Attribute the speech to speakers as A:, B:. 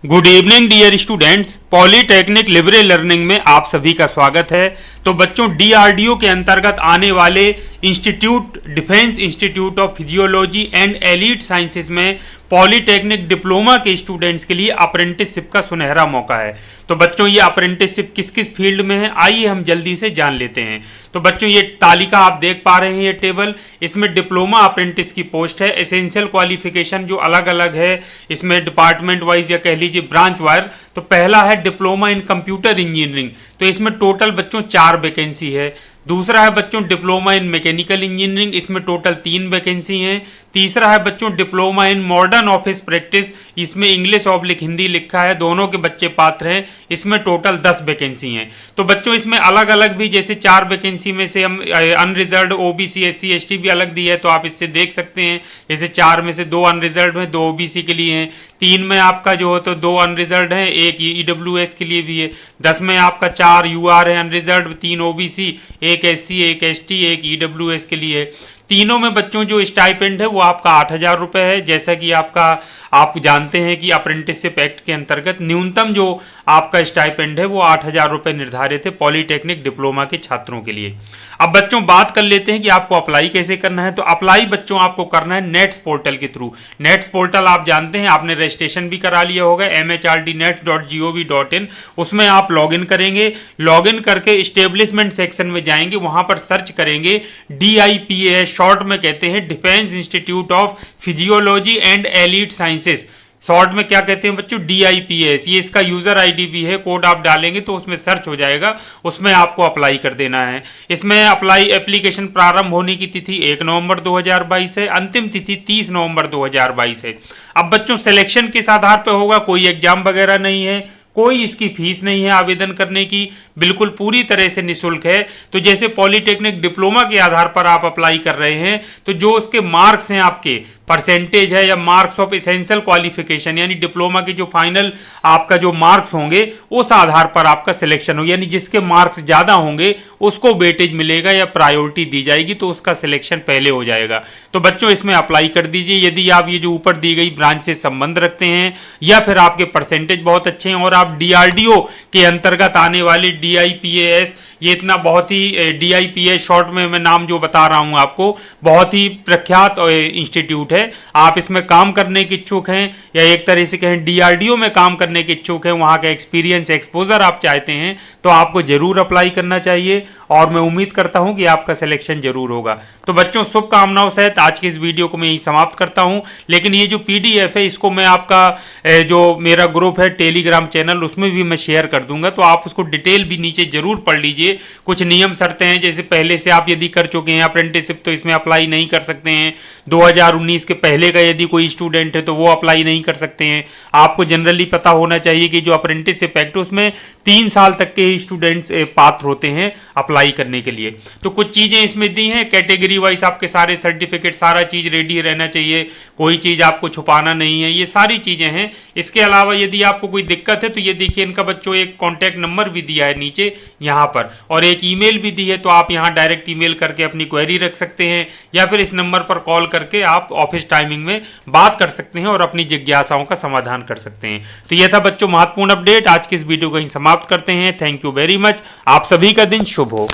A: Good evening dear students, polytechnic liberal learning में आप सभी का स्वागत है। तो बच्चों, डीआरडीओ के अंतर्गत आने वाले institute defence institute of physiology and elite sciences में पॉलीटेक्निक डिप्लोमा के स्टूडेंट्स के लिए अप्रेंटिसशिप का सुनहरा मौका है। तो बच्चों, ये अप्रेंटिसशिप किस किस फील्ड में है, आइए हम जल्दी से जान लेते हैं। तो बच्चों, ये तालिका आप देख पा रहे हैं, ये टेबल, इसमें डिप्लोमा अप्रेंटिस की पोस्ट है। एसेंशियल क्वालिफिकेशन जो अलग अलग है, इसमें डिपार्टमेंट वाइज या कह लीजिए ब्रांच वाइज। तो पहला है डिप्लोमा इन कंप्यूटर इंजीनियरिंग, तो इसमें टोटल बच्चों 4 वैकेंसी है। दूसरा है बच्चों डिप्लोमा इन मैकेनिकल इंजीनियरिंग, इसमें टोटल 3 वैकेंसी हैं। तीसरा है बच्चों diploma in modern office practice, इसमें इंग्लिश ऑब्लिक हिंदी लिखा है, दोनों के बच्चे पात्र हैं, इसमें टोटल 10 वैकेंसी हैं। तो बच्चों, इसमें अलग अलग भी, जैसे 4 वैकेंसी में से हम अनरिजर्व ओबीसी एससी एसटी भी अलग दी है, तो आप इससे देख सकते हैं। जैसे 4 में से 2 अनरिजर्व हैं, 2 ओबीसी के लिए हैं। 3 में आपका जो हो तो 2 अनरिजर्व हैं, 1 ईडब्ल्यूएस के लिए भी है। 10 में आपका 4 यूआर है unreserve, 3 OBC, 1 SC, 1 ST, 1 EWS के लिए है। तीनों में बच्चों जो स्टाइपेंड है वो आपका 8,000 रुपये है। जैसा कि आप जानते हैं कि अप्रेंटिसशिप एक्ट के अंतर्गत न्यूनतम जो आपका स्टाइपेंड है वो 8,000 रुपये निर्धारित है पॉलीटेक्निक डिप्लोमा के छात्रों के लिए। अब बच्चों बात कर लेते हैं कि आपको अप्लाई कैसे करना है। तो अप्लाई बच्चों आपको करना है नेट्स पोर्टल के थ्रू। नेट्स पोर्टल आप जानते हैं, आपने रजिस्ट्रेशन भी करा लिया होगा, mhrdnets.gov.in। उसमें आप लॉगिन करेंगे। लॉगिन करके इस्टेब्लिशमेंट सेक्शन में जाएंगे, वहां पर सर्च करेंगे DIPAS, शॉर्ट में कहते हैं defence institute of physiology and elite sciences. Short में क्या कहते हैं बच्चों, DIPAS। ये इसका यूजर आईडी भी है, कोड आप डालेंगे तो उसमें सर्च हो जाएगा, उसमें आपको अप्लाई कर देना है। इसमें एप्लीकेशन प्रारंभ होने की तिथि 1 नवंबर 2022 है, अंतिम तिथि 30 नवंबर 2022 है। अब बच्चों, सिलेक्शन किस आधार पर होगा, कोई एग्जाम वगैरह नहीं है, कोई इसकी फीस नहीं है आवेदन करने की, बिल्कुल पूरी तरह से निःशुल्क है। तो जैसे पॉलीटेक्निक डिप्लोमा के आधार पर आप अप्लाई कर रहे हैं, तो जो उसके मार्क्स हैं, आपके परसेंटेज है या मार्क्स ऑफ एसेंशियल क्वालिफिकेशन, यानी डिप्लोमा के जो फाइनल आपका जो मार्क्स होंगे उस आधार पर आपका सिलेक्शन हो, यानी जिसके मार्क्स ज़्यादा होंगे उसको वेटेज मिलेगा या प्रायोरिटी दी जाएगी, तो उसका सिलेक्शन पहले हो जाएगा। तो बच्चों, इसमें अप्लाई कर दीजिए। यदि आप ये जो ऊपर दी गई ब्रांच से संबंध रखते हैं या फिर आपके परसेंटेज बहुत अच्छे हैं और आप DRDO के अंतर्गत आने वाले DIPAS, ये इतना बहुत ही DIPAS शॉर्ट में मैं नाम जो बता रहा हूं आपको, बहुत ही प्रख्यात इंस्टीट्यूट है। आप इसमें काम करने के इच्छुक हैं या एक तरह से कहें DRDO में काम करने के इच्छुक हैं, वहां का एक्सपीरियंस एक्सपोजर आप चाहते हैं, तो आपको जरूर अप्लाई करना चाहिए और मैं उम्मीद करता हूं कि आपका सिलेक्शन जरूर होगा। तो बच्चों, शुभकामनाओं सहित आज की इस वीडियो को मैं यही समाप्त करता हूं। लेकिन ये जो PDF है, इसको मैं आपका जो मेरा ग्रुप है टेलीग्राम चैनल, उसमें भी मैं शेयर कर दूंगा, तो आप उसको डिटेल भी नीचे जरूर पढ़ लीजिए। कुछ नियम शर्तें हैं, जैसे पहले से आप यदि कर चुके हैं अप्रेंटिसशिप तो इसमें अप्लाई नहीं कर सकते हैं। 2019 के पहले का यदि कोई स्टूडेंट है तो वो अप्लाई नहीं कर सकते हैं। आपको जनरली पता होना चाहिए कि जो अप्रेंटिसशिप एक्ट उसमें 3 साल तक के ही स्टूडेंट्स पात्र होते हैं अप्लाई करने के लिए। तो कुछ चीजें इसमें दी हैं, कैटेगरी वाइज आपके सारे सर्टिफिकेट, सारा चीज रेडी रहना चाहिए, कोई चीज आपको छुपाना नहीं है, ये सारी चीजें हैं। इसके अलावा यदि आपको कोई दिक्कत है तो ये देखिए, इनका बच्चों एक कॉन्टैक्ट नंबर भी दिया है नीचे यहाँ पर, और एक ईमेल भी दी है, तो आप यहाँ डायरेक्ट ईमेल करके अपनी क्वेरी रख सकते हैं या फिर इस नंबर पर कॉल करके आप ऑफिस टाइमिंग में बात कर सकते हैं और अपनी जिज्ञासाओं का समाधान कर सकते हैं। तो यह था बच्चों महत्वपूर्ण अपडेट। आज की इस वीडियो को यहीं समाप्त करते हैं। Thank you very much. आप सभी का दिन शुभ हो।